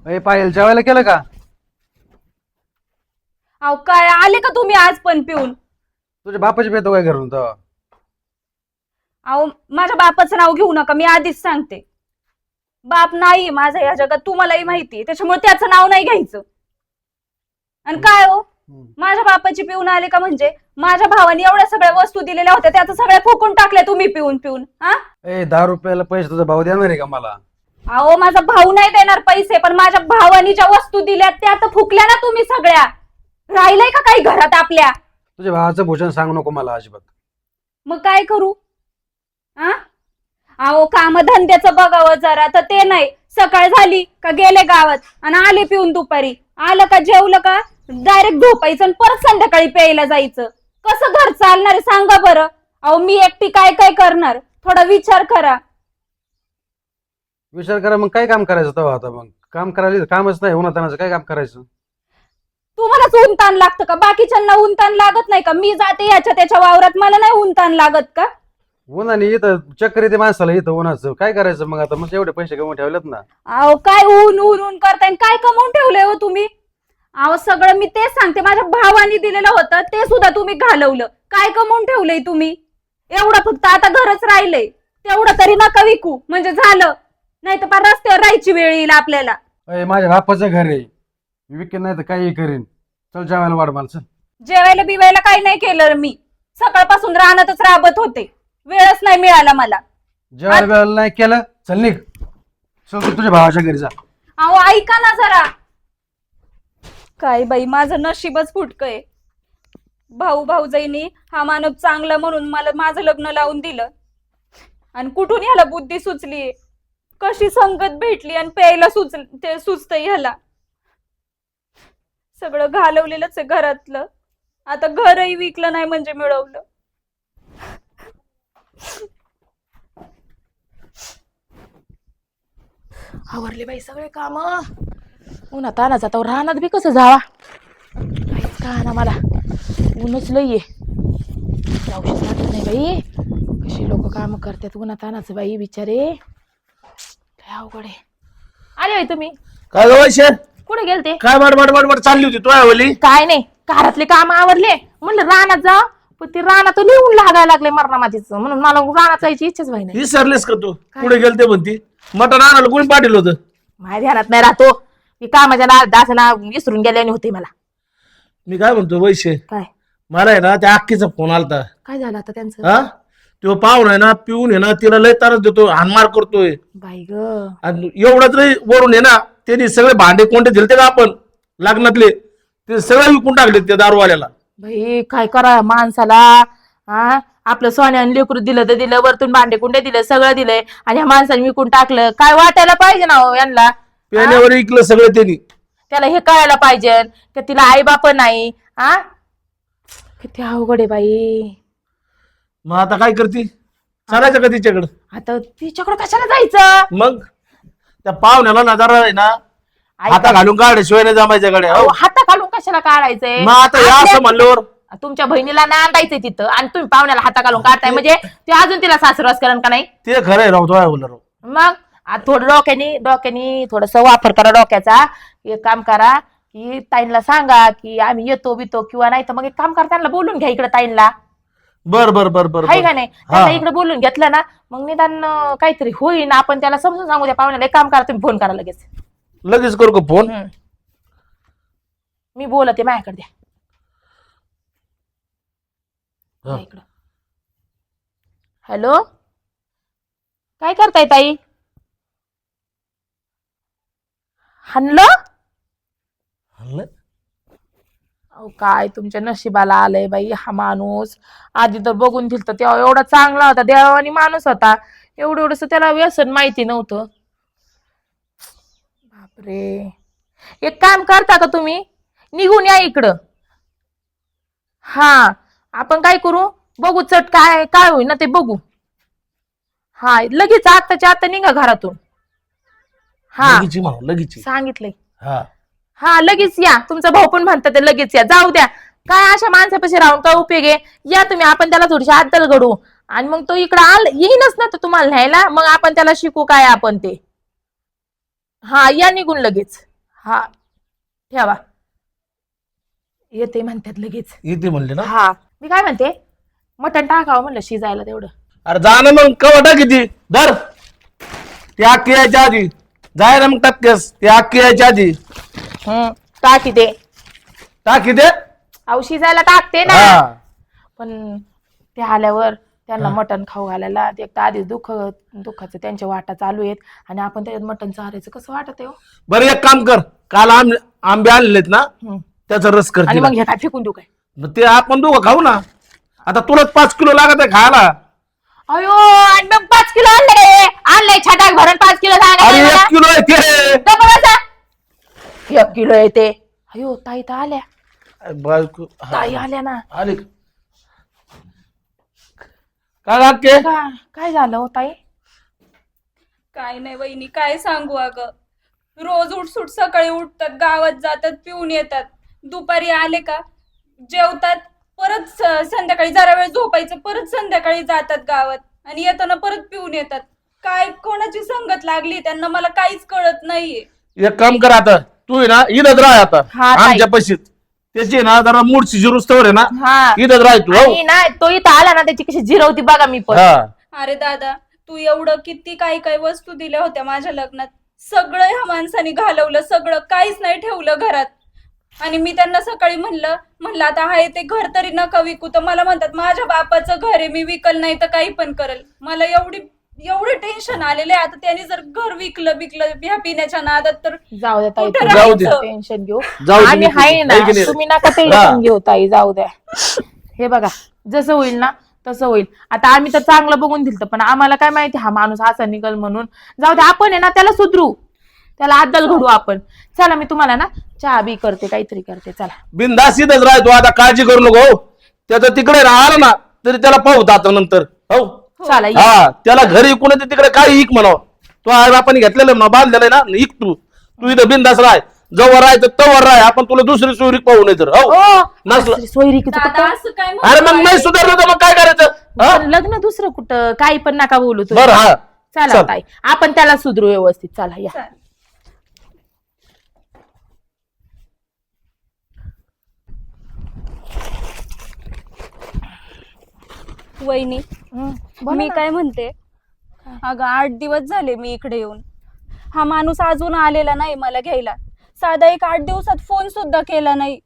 पायल जेवायला केलं का? अहो काय आले का तुम्ही आज पण पिऊन? तुझ्या बापाची पेतो काय घरून तेव्हा? अहो माझ्या बापाचं नाव घेऊ नका, मी आधीच सांगते. बाप नाही माझा या जगात, तुम्हालाही माहिती, त्याच्यामुळे त्याचं नाव नाही घ्यायचं. आणि काय हो, माझ्या बापाची पिऊन आले का म्हणजे माझ्या भावाने एवढ्या सगळ्या वस्तू दिलेल्या होत्या त्याचं सगळ्या फुकून टाकल्या तुम्ही पिऊन पिऊन. हा 10 रुपयाला पैसे तुझा भाऊ देणार आहे का मला? अहो माझा भाऊ नाही देणार पैसे, पण माझ्या भावानी ज्या वस्तू दिल्या त्या तर फुकल्या ना तुम्ही सगळ्या. राहिलंय का काही घरात आपल्या? तुझ्या भावाचं भूषण सांगू नको मला अजिबात. मग काय करू? हा अहो काम धंद्याचं बघावं जरा, तर ते नाही. सकाळ झाली का गेले गावात आणि आले पिऊन दुपारी. आलं का जेवलं का डायरेक्ट झोपायचं आणि परत संध्याकाळी प्यायला जायचं. कसं घर चालणार आहे सांगा बरं? अहो मी एकटी काय काय करणार, थोडा विचार करा. विचार करा मग काय काम करायचं तेव्हा? आता मग काम करायला कामच नाही, उन्हातानाचं काय काम करायचं? तुम्हालाच ऊन ताण लागतं का? बाकीच्यांना ऊन ताण लागत नाही का? मी जाते याच्या त्याच्या वावरात, मला नाही ऊन ताण लागत का? उन्हाने इथं चक्कर येते माणसाला, इथं उन्हाचं काय करायचं मग? आता मग एवढे पैसे कमवून ठेवलेत ना. अहो काय ऊन ऊन ऊन करताय, काय कमवून ठेवलंय हो तुम्ही? अहो सगळं मी तेच सांगते, माझ्या भावाने दिलेलं होतं ते सुद्धा तुम्ही घालवलं. काय कमवून ठेवलंय तुम्ही? एवढं फक्त आता घरच राहिलंय, तेवढं तरी नका विकू म्हणजे झालं. नाही तर रस्त्यावर राहायची वेळ येईल आपल्याला. माझ्या बापाचं घर आहे, मी विकेन नाही तर काही करीन. चल जेवायला वाढ मला, चल. जेवायला बिवायला काही नाही केलं मी, सकाळपासून रानातच राबत होते, वेळच नाही मिळाला मला. जेवायला बिवायला नाही केलं, चल निघ. चल तू तुझ्या भावाच्या घरी जा. अहो ऐका ना जरा. काय बाई माझं नशीबच फुटकय. भाऊ भाऊजाईनी हा मानव चांगला म्हणून मला माझं लग्न लावून दिलं, आणि कुठून ह्याला बुद्धी सुचली, कशी संगत भेटली आणि प्यायला सुचतंय ह्याला. सगळं घालवलेलंच आहे घरातलं, आता घरही विकलं नाही म्हणजे मिळवलं. आवरले बाई सगळे काम. उन्हात आणाच आता रानात बी कसं जावा काहीच का ना, मला ऊनच लई आहे. जाऊशीच वाटत नाही बाई, कशी लोक काम करतात उन्हात आणाच बाई बिचारे. काय अवघड आहे. आले बाई तुम्ही? काय गवायशे? कुठे गेलते? काय बडबड चालली होती तू आवली? काय नाही, घरातले काम आवरले, म्हणलं रानात जा, पण ते रानात लिहून लागायला लागले मरणा माझीच, म्हणून मला रानात जायची इच्छाच व्हाय नाही. विसरलेस का तू? पुढे गेलते म्हणती मटण आणायला कोणी पाठवलं होतं? माझ्या ध्यानात नाही राहतो, ती कामाच्या दासाला विसरून गेल्याने होते मला. मी काय म्हणतो वैशे, काय मला आहे ना त्या अक्कीचा फोन आलता. काय झालं आता त्यांचं? हा तो पाहुणा आहे ना, पिऊन आहे ना, तिला लय तारच देतो, हानमार करतोय. बाई ग, आणि एवढंच नाही, वरून आहे ना त्यांनी सगळे भांडे कोणते दिलते का आपण लग्नातले, ते सगळे विकून टाकले त्या दारूवाल्याला. बाई काय करा माणसाला. हा आपलं सोन्याने लेकरू दिलं तर दिलं, वरतून भांडे कुंडे दिलं, सगळं दिलंय, आणि ह्या माणसाने विकून टाकलं. काय वाटायला पाहिजे ना हो यांना? पेण्यावर विकलं सगळं त्यांनी. त्याला हे कळायला पाहिजे की तिला आई बाप नाही. हा किती अवघड आहे बाई. मग आता काय करते? चालायचं का तिच्याकडं? आता तिच्याकडे कशाला जायचं? मग त्या पाहुण्याला नजारा आहे ना, हाता घालून काढल्याशिवाय नाही जमायच्या कडे. अहो, हाता घालून कशाला काढायचंय? मग आता या असं म्हणल्यावर तुमच्या बहिणीला नांदायचंय तिथं, आणि तुम्ही पाहुण्याला हाता घालून काढताय म्हणजे ते अजून तिला सासरवास करण का नाही? ते खरं आहे राव, तो आहे बोलणार. मग थोडं डोक्यानी थोडस वापर करा डोक्याचा. एक काम करा की ताईंना सांगा की आम्ही येतो बितो, किंवा नाही तर मग एक काम करा, त्यांना बोलून घ्या इकडे ताईंना. बर बर बर बर आहे का नाही? त्यांना इकडे बोलून घेतलं ना, मग निदान काहीतरी होईन. आपण त्याला समजून सांगू द्या पाहुण्याला. एक काम करा, तुम्ही फोन करा लगेच. लगेच करू का फोन? मी बोलते, माझ्याकडे द्या इकडं. हॅलो, काय करताय ताई? हाणलं? अहो काय तुमच्या नशिबाला आलंय बाई हा माणूस. आधी तर बघून दिलत तेव्हा एवढा चांगला होता, देवानी माणूस होता, एवढस त्याला व्यसन माहिती नव्हतं. बापरे. एक काम करता का तुम्ही, निघून या इकडं. हा आपण काय करू, बघू चट काय काय होईल ना ते बघू. हा लगेच आत्ताच्या आता निघा घरातून. हा लगेच सांगितलंय. हा हा लगेच या, तुमचा भाऊ पण म्हणतात ते लगेच या. जाऊ द्या, काय अशा माणसापाशी राहून काय उपयोग आहे? या तुम्ही, आपण त्याला थोडीशी अद्दल घडू, आणि मग तो इकडं येईनच ना तर तुम्हाला न्यायला, मग आपण त्याला शिकू काय आपण ते. हा या निघून लगेच. हा ठेवा. येते म्हणतात लगेच. येते म्हणले ना. हा मी काय म्हणते, मटण टाकावं म्हणलं शिजायला तेवढं. अरे जा ना मग, कवा टाकी ती धर. ती अख्खी यायच्या आधी जाय ना मग टक्केस. ती अख्खी यायच्या आधी टाकी ते टाकी दे. अहो शिजायला टाकते ना. हा पण ते आल्यावर त्यांना मटण खाऊ घालायला ते एक तर आधीच दुःखाचं त्यांच्या वाटा चालू आहेत आणि आपण त्याच्यात मटण चारायचं कसं वाटत आहे हो? बरं एक काम कर, काल आंबे आणलेत ना, त्याचा रस कर आणि तिला. मग हे काय फेकून देऊ काय? मग ते आपण दोघं खाऊ ना. आता तुलाच 5 किलो लागत आहे खायला. अयो आणि मग 5 किलो आणलंय छटाक भरून 5 किलो अरे 1 किलो आहे ते. 1 किलो येते. अयो ताई तर आल्या. बायको ताई आल्या ना. आले काय अक्के? काय झालं हो ताई? काय नाही वहिनी, काय सांगू अगं. रोज उठसूट सकाळी उठतात, गावात जातात, पिऊन येतात, दुपारी आले का जेवतात, परत संध्याकाळी जरा वेळ झोपायचं, परत संध्याकाळी जातात गावात आणि येताना परत पिऊन येतात. काय कोणाची संगत लागली त्यांना मला काहीच कळत नाहीये. एक काम कर, आता तू आहे ना इथंच राह आता हा, ताई. आमच्या पशीत. त्याची ना जरा मूड शिजरूस्तवर आहे ना हा इथंच राह तू. हो. आणि ना तो इथं आला ना त्याची कशी जिरवती बघा मी पण. हा अरे दादा, तू एवढं किती काही काही वस्तू दिल्या होत्या माझ्या लग्नात, सगळं ह्या माणसाने घालवलं, सगळं काहीच नाही ठेवलं घरात. आणि मी त्यांना सकाळी म्हणलं आता हाय ते घर तरी नका विकू, तर मला म्हणतात माझ्या बापाचं घर आहे, मी विकल नाही तर काही पण करेल. मला एवढे टेन्शन आलेले. आता त्यांनी जर घर विकलं ह्या पिण्याच्या नादात तर जाऊ द्या ताई, कुठं तुम्ही जाऊ दे. नका टेन्शन घेऊ. जाऊ दे, आम्ही मी आहे ना, आहे की नाही? तुम्ही नका हा. टेन्शन घेऊ ताई, जाऊ द्या. हे बघा जसं होईल ना तसं होईल. आता आम्ही तर चांगलं बघून दिलं, पण आम्हाला काय माहिती हा माणूस असा निघल म्हणून. जाऊ द्या, आपण आहे ना त्याला सुधरू, त्याला अद्दल घडू आपण. चला मी तुम्हाला ना चहा बी करते, काहीतरी करते. चला बिनधास्त इथंच राह तू, आता काळजी करू नको. हो. त्याचं तिकडे राहिलं ना तरी त्याला पाहू आता नंतर. हो चला या. हा, त्याला घरी इकून तिकडे काही इक म्हणावं. तो आई बापाने घेतलेलं ना, बांधलेलं आहे ना, इक तू इथं बिनधास्त राह. जवळ राहायचं तवर राह, आपण तुला दुसरी सोयरी पाहू नाही तर. हो ओ, नसलं दुसरी सोयरी की दादा कुठं? असं काय अरे मग नाही सुधारलं तर मग काय करायचं? हा? पण लग्न दुसरं कुठं? काही पण नका बोलू तुम्ही. बरं हा चला चल. ताई, आपण त्याला सुधरू व्यवस्थित. चला या. चालेल. वहिनी, बोला मी ना. काय म्हणते, अगं 8 दिवस झाले मी इकडे येऊन, हा माणूस अजून आलेला नाही मला घ्यायला. साधा एक 8 दिवसात फोन सुद्धा केला नाही.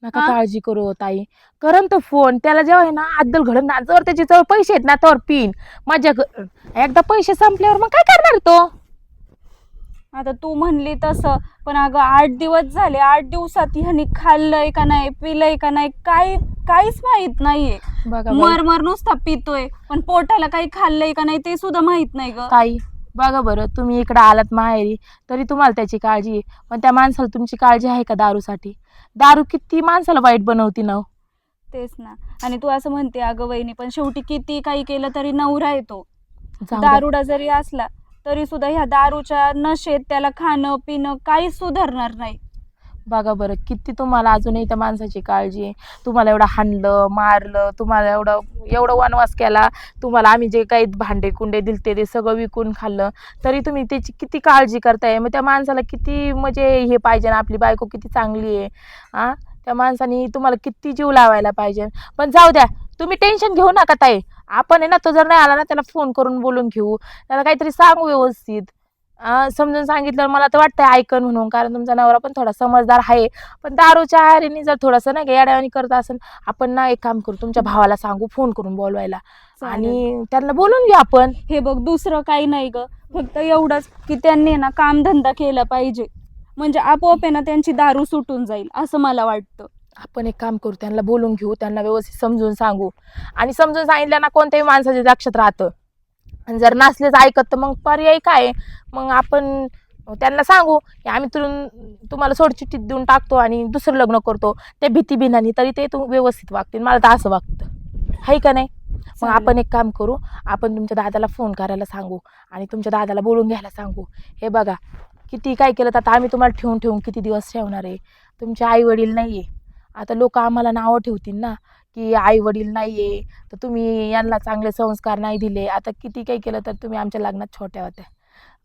नका काळजी करू हो ताई, करन तो फोन. त्याला जेव्हा आहे ना अद्दल घडन ना, जर त्याचे जवळ पैसे आहेत ना तर पिन मजा एकदा पैसे संपल्यावर मग काय करणार तो? आता तू म्हणली तसं, पण अगं 8 दिवस झाले, 8 दिवसात ह्यानी खाल्लंय का नाही, पिलंय का नाही, काहीच माहित नाहीये. बघा मर नुसता पितोय, पण पोटाला काही खाल्लंय का नाही ते सुद्धा माहित नाही ग. ताई, बघा बरं, तुम्ही इकडे आलात माहेरी तरी तुम्हाला त्याची काळजी आहे, पण त्या माणसाला तुमची काळजी आहे का? दारूसाठी दारू किती माणसाला वाईट बनवती ना. तेच ना. आणि तू असं म्हणते अगं वहिनी, पण शेवटी किती काही केलं तरी नवरा येतो. जाऊ द्या. दारुडा जरी असला तरी सुद्धा ह्या दारूच्या नशेत त्याला खाणं पिणं काही सुधारणार नाही. बघा बरं, किती तुम्हाला अजूनही त्या माणसाची काळजी आहे. तुम्हाला एवढं हाणलं मारलं, तुम्हाला एवढं वनवास केला, तुम्हाला आम्ही जे काही भांडे कुंडे दिलते ते सगळं विकून खाल्लं, तरी तुम्ही त्याची किती काळजी करताय. मग त्या माणसाला किती म्हणजे हे पाहिजे ना, आपली बायको किती चांगली आहे. त्या माणसाने तुम्हाला किती जीव लावायला पाहिजे. पण जाऊ द्या, तुम्ही टेन्शन घेऊ नका ताई. आपण आहे ना, तो जर नाही आला ना त्याला फोन करून बोलून घेऊ, त्याला काहीतरी सांगू व्यवस्थित. समजून सांगितलं मला तर वाटतंय ऐकन म्हणून, कारण तुमचा नवरा पण थोडा समजदार आहे. पण दारूच्या आहारीने जर थोडंसं नाही का येड्यावानी करत असेल, आपण ना एक काम करू, तुमच्या भावाला सांगू फोन करून बोलवायला आणि त्यांना बोलून घेऊ आपण. हे बघ, दुसरं काही नाही ग, फक्त एवढंच की त्यांनी ना कामधंदा केला पाहिजे, म्हणजे आपोआप आहे ना त्यांची दारू सुटून जाईल असं मला वाटतं. आपण एक काम करू, त्यांना बोलून घेऊ, त्यांना व्यवस्थित समजून सांगू. आणि समजून सांगितलं ना कोणत्याही माणसाच्या लक्षात राहतं. आणि जर नसलेच ऐकत तर मग पर्याय काय? मग आपण त्यांना सांगू की आम्ही तुम्हाला सोडचिठ्ठी देऊन टाकतो आणि दुसरं लग्न करतो, ते भीती बिनानी तरी ते व्यवस्थित वागतील. मला तर असं वागतं, आहे का नाही? मग आपण एक काम करू, आपण तुमच्या दादाला फोन करायला सांगू आणि तुमच्या दादाला बोलून घ्यायला सांगू. हे बघा, किती काय केलं तर आता आम्ही तुम्हाला ठेवून किती दिवस ठेवणार आहे? तुमचे आई वडील नाही आहे, आता लोक आम्हाला नावं ठेवतील ना की आई वडील नाहीये, तर तुम्ही यांना चांगले संस्कार नाही दिले. आता किती काही केलं तर तुम्ही आमच्या लग्नात छोट्या होत्या,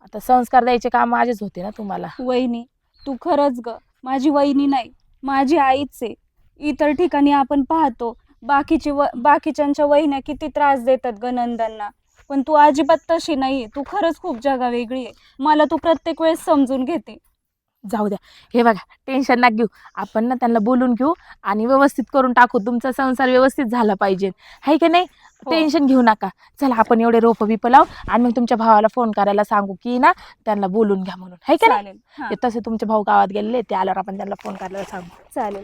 आता संस्कार द्यायचे काम माझेच होते ना तुम्हाला. वहिनी, तू खरंच ग माझी वहिनी नाही, माझी आईच आहे. इतर ठिकाणी आपण पाहतो बाकीच्यांच्या वहिन्या किती त्रास देतात ग नंदांना, पण तू अजिबात तशी नाहीये. तू खरंच खूप जगा वेगळी आहे. मला तू प्रत्येक वेळेस समजून घेते. जाऊ द्या. हे बघा, टेन्शन नका घेऊ. आपण ना त्यांना बोलून घेऊ आणि व्यवस्थित करून टाकू. तुमचा संसार व्यवस्थित झाला पाहिजे, हाय की नाही? हो. टेन्शन घेऊ नका. चला आपण एवढे रोप बिप लावू आणि मग तुमच्या भावाला फोन करायला सांगू की ना त्यांना बोलून घ्या म्हणून, हाय की नाही? चालेल. हा, ते तसे तुमचे भाऊ गावात गेलेले, ते आल्यावर आपण त्यांना फोन करायला सांगू. चालेल.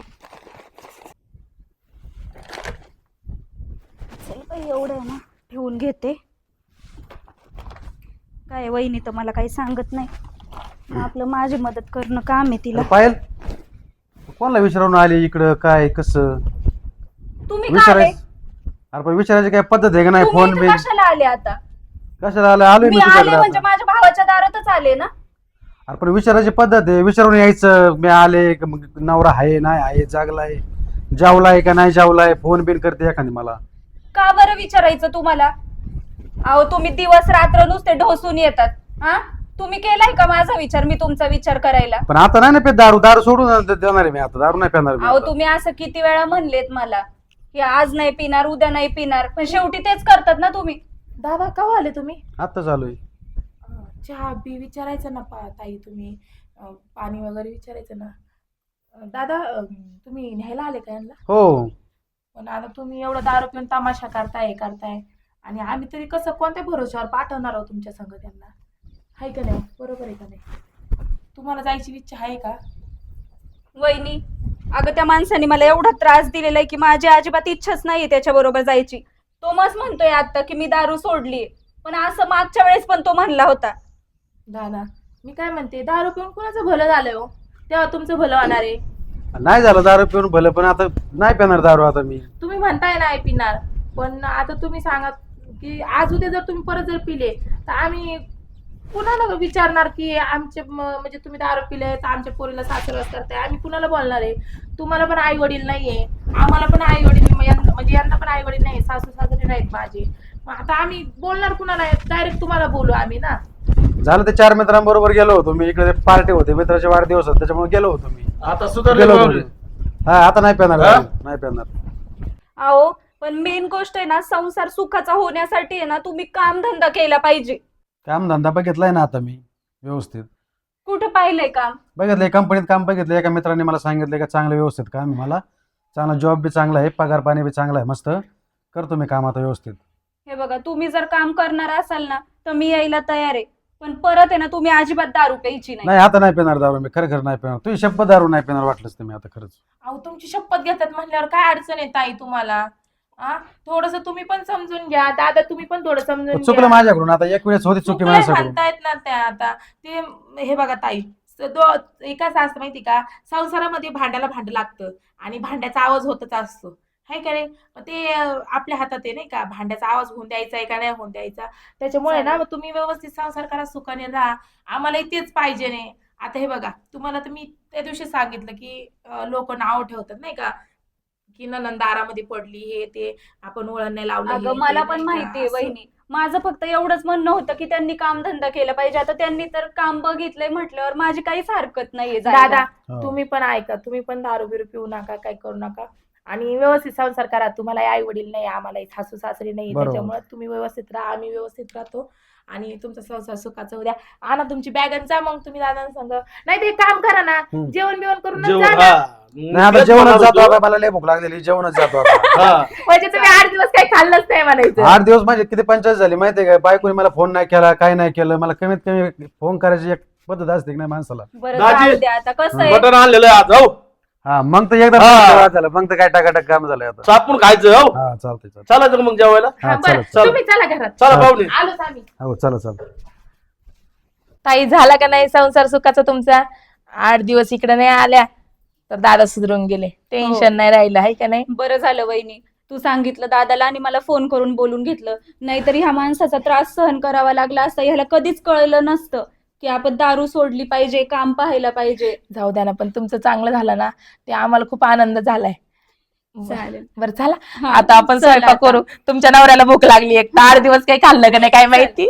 चल बाई, एवढं आहे ना ठेवून घेते. काय वहिनी तर मला काही सांगत नाही. आपलं माझी मदत करणं काम आहे तिला. पायल कोणाला विचारून आली इकडं, काय कसं तुम्ही का आले? अरे पण विचारायची काय पद्धत आहे का नाही? तुम्ही फोन इथं बिन कशाला आले आता? कशाला आलोय मी मी आले तुझ्याकडे म्हणजे आता. माझ्या भावाच्या दारातच आले ना. अरे पण विचारायची पद्धत आहे, विचारून यायचं. मी आले का मग नवरा आहे नाही आहे, जागलाय, जेवलाय का नाही जेवलाय, फोन बिन करते एखादी मला. का बरं विचारायचं तुम्हाला? अहो तुम्ही दिवस रात्र नुसते ढोसून येतात. हा, तुम्ही केलाय का माझा विचार? मी तुमचा विचार करायला. पण आता नाही ना पे दारू, दारू सोडून देणार आहे मी आता. दारू नाही पिणार मी अहो आता. तुम्ही असं किती वेळा म्हणलेत मला की आज नाही पिणार, उद्या नाही पिणार, पण शेवटी तेच करतात ना तुम्ही. दादा केव्हा आले तुम्ही? आता चालू चहा बी विचारायचं ना ताई तुम्ही, पाणी वगैरे विचारायचं ना. दादा तुम्ही न्यायला आले का यांना? हो. पण आता तुम्ही एवढं दारू पिऊन तमाशा करताय आणि आम्ही तरी कसं कोणत्या भरोश्यावर पाठवणार आहोत तुमच्या संग त्यांना, आहे का नाही? बरोबर आहे का नाही? तुम्हाला जायची इच्छा आहे का? वहिनी, अगं त्या माणसाने मला एवढा त्रास दिलेला आहे की माझी अजिबात इच्छाच नाहीये त्याच्या बरोबर जायची. तो मस्त म्हणतोय आता की मी दारू सोडली, पण असं मागच्या वेळेस पण तो म्हणला होता. दादा मी काय म्हणते, दारू पिऊन कोणाचं भलं झालंय हो? तेव्हा तुमचं भलं होणार आहे. नाही झालं दारू पिऊन भलं, पण आता नाही पिणार दारू आता मी. तुम्ही म्हणताय नाही पिणार, पण आता तुम्ही सांगा की आज उद्या जर तुम्ही परत जर पिले तर आम्ही कुणाला विचारणार की आमचे म्हणजे तुम्ही दारू पिले तर आमच्या पोरीला सासरवास करताय, आम्ही कुणाला बोलणार आहे? तुम्हाला पण आई वडील नाहीये, आम्हाला पण आई वडील म्हणजे यांना पण आई वडील नाही, सासू सासरे नाहीत माझे. मग आता आम्ही बोलणार कुणाला? डायरेक्ट तुम्हाला बोलू आम्ही ना. झालं ते 4 मित्रांबरोबर गेलो होतो मी. इकडे पार्टी होते, मित्राचे वाढदिवस होते, त्याच्यामुळे गेलो होतो मी. आता सुधारले गेलो पाहुणे. होतो. हा आता नाही पिणार हा? दारू, नाही पिणार. अहो पण मेन गोष्ट आहे ना, संसार सुखाचा होण्यासाठी आहे ना तुम्ही कामधंदा केला पाहिजे. काम धंदा बघितलाय ना आता मी व्यवस्थित. कुठं पाहिलंय काम? बघितलंय कंपनीत काम बघितलं. एका मित्राने मला सांगितलं का चांगलं व्यवस्थित काम आहे, मला चांगला जॉब बी चांगला आहे, पगार पाणी बी चांगला आहे, मस्त करतो मी काम आता व्यवस्थित. हे बघा, तुम्ही जर काम करणार असाल ना तर मी यायला तयार आहे, पण परत आहे ना तुम्ही अजिबात दारू प्यायची नाही. नाही आता नाही पिणार दारू मी, खरं नाही पिणार. तुझी शपथ दारू नाही पिणार वाटलंच ते मी आता खरंच. अहो तुमची शपथ घेतात म्हणल्यावर काय अडचण येत आई तुम्हाला? थोडस तुम्ही पण समजून घ्या. दादा तुम्ही पण थोडं समजून चुकलं घ्या. माझ्याकडून, आता एक वेळेस होती चुकी चुकलंय माझ्याकडून. म्हणतायत ना त्या आता ते. हे बघा ताई, एकाच असतं माहिती का, संसारामध्ये भांड्याला भांड लागतं आणि भांड्याचा आवाज होतच असतो, हाय का नाही? मग ते आपल्या हातात आहे नाही का, भांड्याचा आवाज होऊन द्यायचा आहे का नाही होऊन द्यायचा. त्याच्यामुळे ना मग तुम्ही व्यवस्थित संसार करा, सुखाने राहा. आम्हालाही तेच पाहिजे नाही. आता हे बघा, तुम्हाला तर मी त्या दिवशी सांगितलं की लोक नाव ठेवतात नाही का, की नणंद दारामध्ये पडली, हे ते आपण वळण नाही लावलं. अगं मला पण माहितीये वहिनी, माझं फक्त एवढंच म्हणणं होतं की त्यांनी कामधंदा केला पाहिजे. आता त्यांनी तर काम बघितलंय म्हटल्यावर माझी काहीच हरकत नाहीये जायला. दादा हो. तुम्ही पण ऐका, तुम्ही पण दारू बिरू पिऊ नका, काय करू नका आणि व्यवस्थित संसार करा. तुम्हाला आई वडील नाही, आम्हाला सासू सासरी नाही, बरोबर. त्याच्यामुळे तुम्ही व्यवस्थित राहा, आम्ही व्यवस्थित राहतो आणि तुमचा संसार सुखाचा उद्या. आणा तुमची बॅग आणि जा मग तुम्ही दादांना सांग. नाही ते काम करा ना, जेवण बिवण करून जेवण, जा ना. हा. नाही आता तेच जेवणच म्हणत जातो होतो. आता, मला लय भूक लागलेली, जेवणच जातो आता. हा. म्हणजे तुम्ही 8 दिवस काही खाल्लंच नाही म्हणायचं. 8 दिवस माझे किती पंचायत झाली माहितीये का? बायकोने मला फोन नाही केला, काय नाही केलं. मला कमीत कमी फोन करायची एक पद्धत असते की नाही माणसाला. बरं दाजी, जाऊ द्या, आता कसं आहे मटण आणलेलं आहे आज, हो हा मग तर एकदा हा. वाद झालं, मग तर काय टाकाटाक काम झालंय आता. चापून खायचं, हो हा चालतंय चालतंय. चालायचं का मग जेवायला? हा बरं, चला तुम्ही चला घरात. चला हा. पाहुणे. आलोच आम्ही. हो चला चला. ताई झाला का नाही संसार सुखाचा तुमचा? 8 दिवस इकडे नाही आल्या तर दादा सुधरून गेले, टेन्शन नाही राहिलं, आहे का नाही? बरं झालं वहिनी तू सांगितलं दादाला आणि मला फोन करून बोलून घेतलं, नाहीतर ह्या माणसाचा त्रास सहन करावा लागला असता. ह्याला कधीच कळलं नसतं की आपण दारू सोडली पाहिजे, काम पाहायला पाहिजे. जाऊ द्या ना, पण तुमचं चांगलं झालं ना, ते आम्हाला खूप आनंद झालाय. चालेल. बरं चला हा, आता आपण चला स्वयंपाक आता. करू. तुमच्या नवऱ्याला भूक लागली, एक 8 दिवस काही खाल्लं का नाही काय माहिती.